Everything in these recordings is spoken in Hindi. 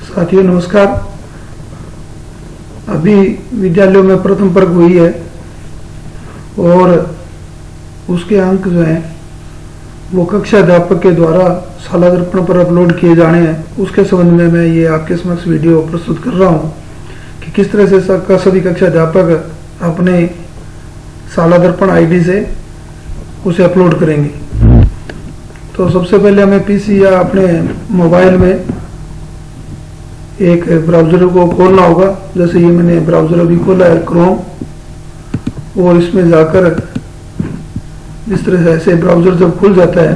साथियों नमस्कार। अभी विद्यालयों में प्रथम वर्ग हुई है और उसके अंक जो हैं वो कक्षा अध्यापक के द्वारा शाला दर्पण पर अपलोड किए जाने हैं। उसके संबंध में मैं ये आपके समक्ष वीडियो प्रस्तुत कर रहा हूँ कि किस तरह से सभी कक्षा अध्यापक अपने शाला दर्पण आईडी से उसे अपलोड करेंगे। तो सबसे पहले हमें पीसी या अपने मोबाइल में एक ब्राउज़र को खोलना होगा। जैसे ये मैंने ब्राउज़र अभी खोला है क्रोम, और इसमें जाकर इस तरह से ऐसे ब्राउज़र जब खुल जाता है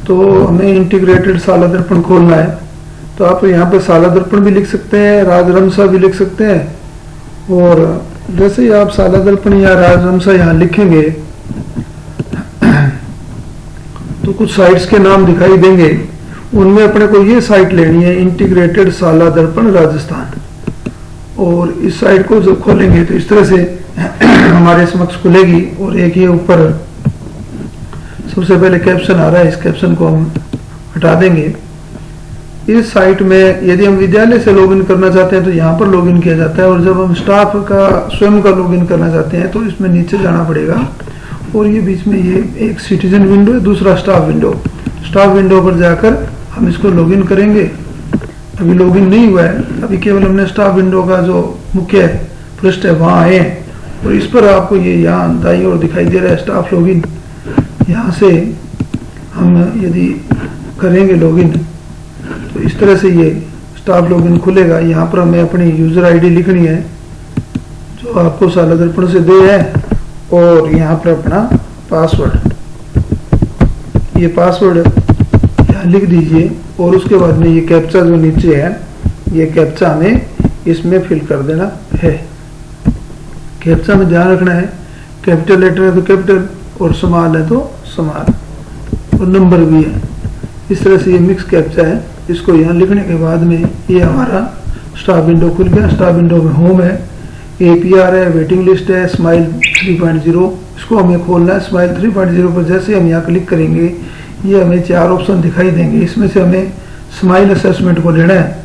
तो हमें इंटीग्रेटेड शाला दर्पण खोलना है। तो आप यहाँ पे शाला दर्पण भी लिख सकते हैं, राजरमसा भी लिख सकते हैं। और जैसे ही आप शाला दर्पण या राजरमसा यहाँ लिखेंगे तो कुछ साइट्स के नाम दिखाई देंगे। उनमें अपने को ये साइट लेनी है, इंटीग्रेटेड शाला दर्पण राजस्थान। और इस साइट को जब खोलेंगे तो इस तरह से हमारे समक्ष खुलेगी। और एक ये ऊपर सबसे पहले कैप्शन आ रहा है, इस कैप्शन को हम हटा देंगे। इस साइट में यदि हम विद्यालय से लॉगिन करना चाहते हैं तो यहाँ पर लॉगिन किया जाता है, और जब हम स्टाफ का स्वयं का लॉगिन करना चाहते हैं तो इसमें नीचे जाना पड़ेगा। और ये बीच में ये एक सिटीजन विंडो है, दूसरा स्टाफ विंडो। स्टाफ विंडो पर जाकर हम इसको लॉगिन करेंगे। अभी लॉगिन नहीं हुआ है, अभी केवल हमने स्टाफ विंडो का जो मुख्य पृष्ठ है वहाँ आए, और इस पर आपको ये यहाँ दाईं ओर दिखाई दे रहा है स्टाफ लॉगिन। यहाँ से हम यदि करेंगे लॉगिन तो इस तरह से ये स्टाफ लॉगिन खुलेगा। यहाँ पर हमें अपनी यूजर आईडी लिखनी है जो आपको शाला दर्पण से दे है, और यहाँ पर अपना पासवर्ड, ये पासवर्ड यहाँ लिख दीजिए। और उसके बाद में ये कैप्चा जो नीचे है, ये कैप्चा हमें इसमें फिल कर देना है। कैप्चा में ध्यान रखना है, कैपिटल लेटर है तो कैपिटल, और स्मॉल है तो स्मॉल, और नंबर भी है। इस तरह से ये मिक्स कैप्चा है। इसको यहाँ लिखने के बाद में ये हमारा स्टाफ विंडो खुल गया। स्टाफ विंडो में होम है, APR है, वेटिंग लिस्ट है, स्माइल 3.0, इसको हमें खोलना है। स्माइल 3.0 पर जैसे हम यहाँ क्लिक करेंगे ये हमें 4 ऑप्शन दिखाई देंगे। इसमें से हमें स्माइल असेसमेंट को लेना है,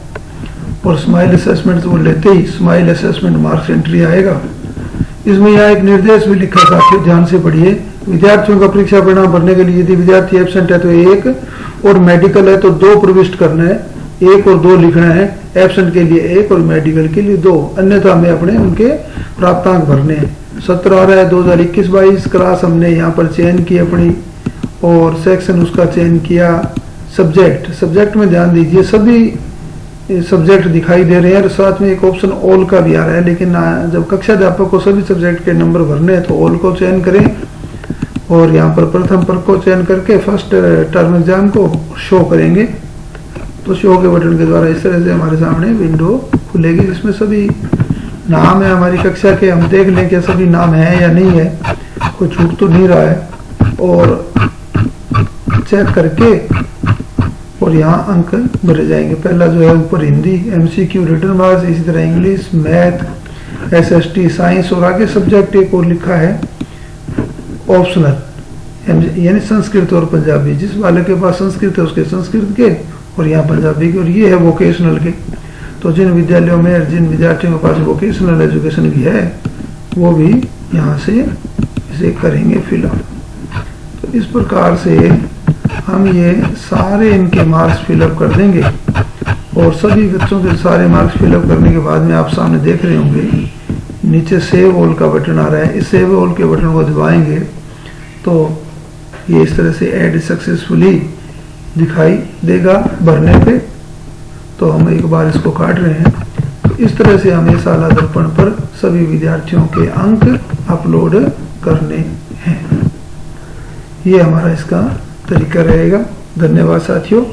और स्माइल असेसमेंट को लेते ही स्माइल असेसमेंट मार्क्स एंट्री आएगा। इसमें यहाँ एक निर्देश भी लिखा, साथियों ध्यान से पढ़िए। विद्यार्थियों का परीक्षा परिणाम भरने के लिए यदि विद्यार्थी एब्सेंट है तो 1, और मेडिकल है तो 2 प्रविष्ट करना है। 1 और 2 लिखना है, एब्सेंट के लिए 1 और मेडिकल के लिए 2, अन्यथा हमें अपने उनके प्राप्तांक भरने हैं। 17 आ रहा है 2021-22 क्लास हमने यहाँ पर चयन की अपनी, और सेक्शन उसका चयन किया। सब्जेक्ट में ध्यान दीजिए, सभी सब्जेक्ट दिखाई दे रहे हैं, और साथ में एक ऑप्शन ऑल का भी आ रहा है। लेकिन जब कक्षा अध्यापक को सभी सब्जेक्ट के नंबर भरने हैं तो ऑल को चयन करें, और यहाँ पर प्रथम वर्ग को चयन करके फर्स्ट टर्म एग्जाम को शो करेंगे। तो शो के बटन के द्वारा इस तरह से हमारे सामने विंडो खुलेगी, जिसमें सभी नाम है हमारी कक्षा के। हम देख लें कि सभी नाम है या नहीं है, कोई छूट तो नहीं रहा है, और चेक करके और यहाँ अंक भरे जाएंगे। पहला जो है ऊपर हिंदी MCQ रिटर्न मार्क्स, इसी तरह इंग्लिश, मैथ, SST, साइंस, और आगे सब्जेक्ट एक और लिखा है ऑप्शनल, यानी संस्कृत और पंजाबी। जिस वाले के पास संस्कृत है उसके संस्कृत के, और यहाँ पंजाबी के, और ये है वोकेशनल के। तो जिन विद्यालयों में जिन विद्यार्थियों के पास वोकेशनल एजुकेशन भी है वो भी यहाँ से इसे करेंगे फिलअप। तो इस प्रकार से हम ये सारे इनके मार्क्स फिलअप कर देंगे, और सभी बच्चों के सारे मार्क्स फिलअप करने के बाद में आप सामने देख रहे होंगे नीचे सेव ऑल का बटन आ रहा है। इस सेव ऑल के बटन को दबाएंगे तो ये इस तरह से ऐड सक्सेसफुली दिखाई देगा भरने पे। तो हम एक बार इसको काट रहे हैं। तो इस तरह से हमें शाला दर्पण पर सभी विद्यार्थियों के अंक अपलोड करने हैं। ये हमारा इसका तरीका रहेगा। धन्यवाद साथियों।